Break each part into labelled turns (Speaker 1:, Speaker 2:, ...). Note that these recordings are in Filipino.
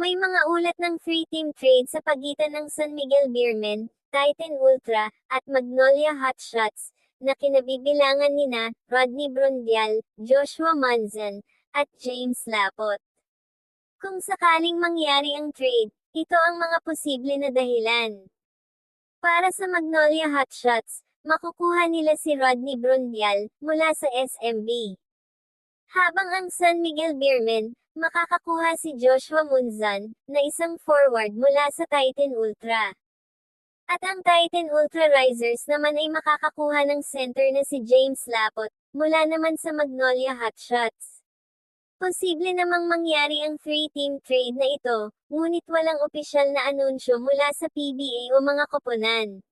Speaker 1: May mga ulat ng 3-team trade sa pagitan ng San Miguel Beermen, Titan Ultra, at Magnolia Hotshots, na kinabibilangan nina Rodney Brundial, Joshua Munzon, at James Lapot. Kung sakaling mangyari ang trade, ito ang mga posible na dahilan. Para sa Magnolia Hotshots, makukuha nila si Rodney Brundial, mula sa SMB. Habang ang San Miguel Beermen, makakakuha si Joshua Munzon, na isang forward mula sa Titan Ultra. At ang Titan Ultra Risers naman ay makakakuha ng center na si James Lapot, mula naman sa Magnolia Hotshots. Posible namang mangyari ang 3-team trade na ito, ngunit walang opisyal na anunsyo mula sa PBA o mga koponan.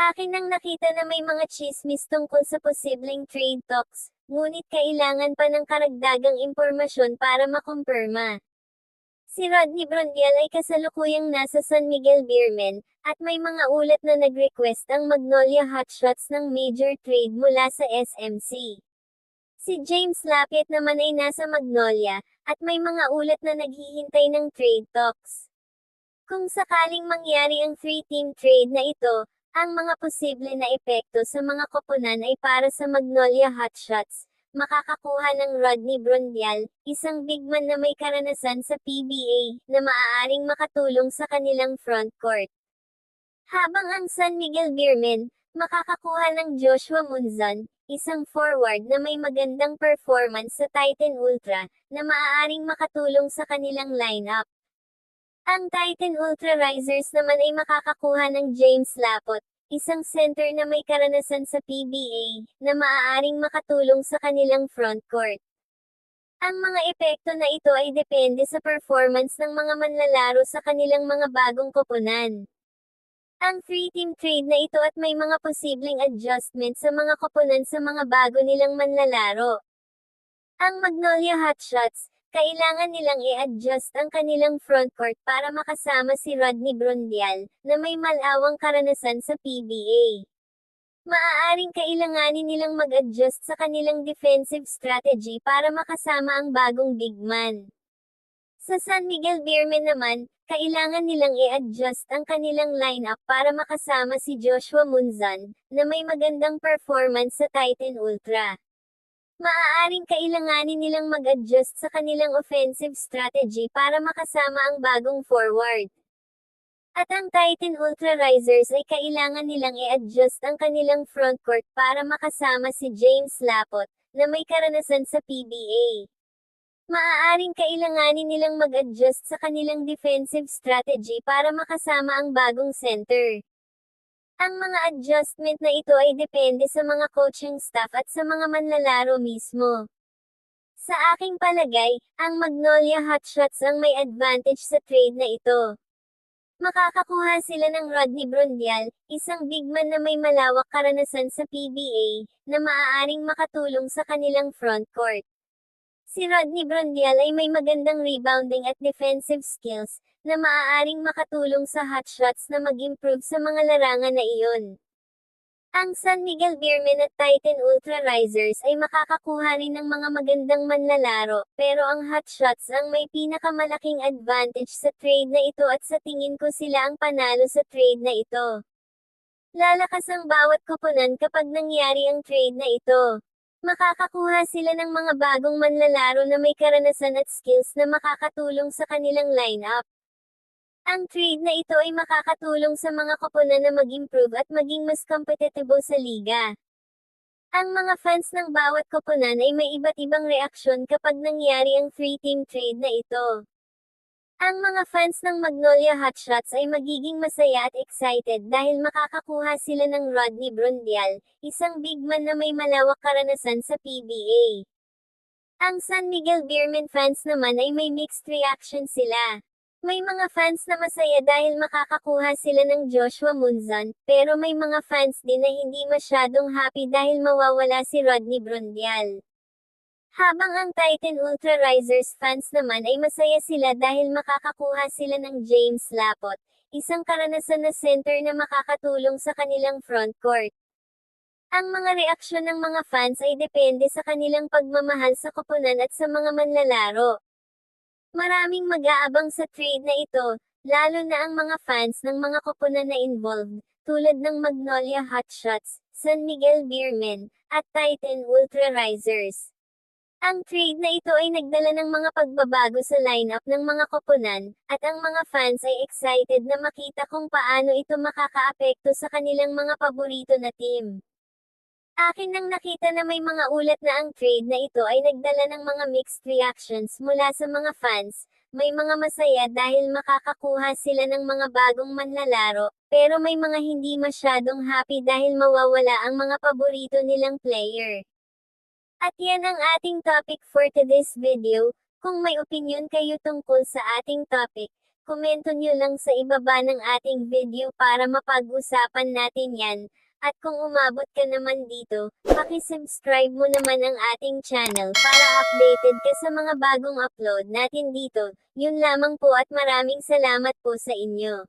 Speaker 1: Akin nang nakita na may mga chismis tungkol sa posibleng trade talks, ngunit kailangan pa ng karagdagang impormasyon para makumpirma. Si Rodney Brundial ay kasalukuyang nasa San Miguel Beermen, at may mga ulat na nag-request ang Magnolia Hotshots ng major trade mula sa SMC. Si James Lapid naman ay nasa Magnolia, at may mga ulat na naghihintay ng trade talks. Kung sakaling mangyari ang 3-team trade na ito, ang mga posible na epekto sa mga koponan ay para sa Magnolia Hotshots, makakakuha ng Rodney Brundial, isang big man na may karanasan sa PBA, na maaaring makatulong sa kanilang front court. Habang ang San Miguel Beermen, makakakuha ng Joshua Munzon, isang forward na may magandang performance sa Titan Ultra, na maaaring makatulong sa kanilang lineup. Ang Titan Ultra Risers naman ay makakakuha ng James Lapot, isang center na may karanasan sa PBA, na maaaring makatulong sa kanilang front court. Ang mga epekto na ito ay depende sa performance ng mga manlalaro sa kanilang mga bagong koponan. Ang 3-team trade na ito at may mga posibleng adjustment sa mga koponan sa mga bago nilang manlalaro. Ang Magnolia Hotshots, kailangan nilang i-adjust ang kanilang frontcourt para makasama si Rodney Brundial, na may malawang karanasan sa PBA. Maaaring kailanganin nilang mag-adjust sa kanilang defensive strategy para makasama ang bagong big man. Sa San Miguel Beermen naman, kailangan nilang i-adjust ang kanilang lineup para makasama si Joshua Munzon, na may magandang performance sa Titan Ultra. Maaaring kailanganin nilang mag-adjust sa kanilang offensive strategy para makasama ang bagong forward. At ang Titan Ultra Risers ay kailangan nilang i-adjust ang kanilang frontcourt para makasama si James Lapot, na may karanasan sa PBA. Maaaring kailanganin nilang mag-adjust sa kanilang defensive strategy para makasama ang bagong center. Ang mga adjustment na ito ay depende sa mga coaching staff at sa mga manlalaro mismo. Sa aking palagay, ang Magnolia Hotshots ang may advantage sa trade na ito. Makakakuha sila ng Rodney Brundial, isang big man na may malawak karanasan sa PBA, na maaaring makatulong sa kanilang frontcourt. Si Rodney Brundial ay may magandang rebounding at defensive skills, na maaaring makatulong sa hotshots na mag-improve sa mga larangan na iyon. Ang San Miguel Beermen at Titan Ultra Risers ay makakakuha rin ng mga magandang manlalaro, pero ang hotshots ang may pinakamalaking advantage sa trade na ito at sa tingin ko sila ang panalo sa trade na ito. Lalakas ang bawat koponan kapag nangyari ang trade na ito. Makakakuha sila ng mga bagong manlalaro na may karanasan at skills na makakatulong sa kanilang lineup. Ang trade na ito ay makakatulong sa mga koponan na mag-improve at maging mas kompetitibo sa liga. Ang mga fans ng bawat koponan ay may iba't ibang reaksyon kapag nangyari ang 3-team trade na ito. Ang mga fans ng Magnolia Hotshots ay magiging masaya at excited dahil makakakuha sila ng Rodney Brundial, isang big man na may malawak karanasan sa PBA. Ang San Miguel Beermen fans naman ay may mixed reaction sila. May mga fans na masaya dahil makakakuha sila ng Joshua Munzon, pero may mga fans din na hindi masyadong happy dahil mawawala si Rodney Brundial. Habang ang Titan Ultra Risers fans naman ay masaya sila dahil makakakuha sila ng James Lapot, isang karanasan na center na makakatulong sa kanilang frontcourt. Ang mga reaksyon ng mga fans ay depende sa kanilang pagmamahal sa koponan at sa mga manlalaro. Maraming mag-aabang sa trade na ito, lalo na ang mga fans ng mga koponan na involved, tulad ng Magnolia Hotshots, San Miguel Beermen, at Titan Ultra Risers. Ang trade na ito ay nagdala ng mga pagbabago sa lineup ng mga koponan, at ang mga fans ay excited na makita kung paano ito makakaapekto sa kanilang mga paborito na team. Akin nang nakita na may mga ulat na ang trade na ito ay nagdala ng mga mixed reactions mula sa mga fans. May mga masaya dahil makakakuha sila ng mga bagong manlalaro, pero may mga hindi masyadong happy dahil mawawala ang mga paborito nilang player. At yan ang ating topic for today's video. Kung may opinion kayo tungkol sa ating topic, komento nyo lang sa ibaba ng ating video para mapag-usapan natin yan. At kung umabot ka naman dito, paki-subscribe mo naman ang ating channel para updated ka sa mga bagong upload natin dito. Yun lamang po at maraming salamat po sa inyo.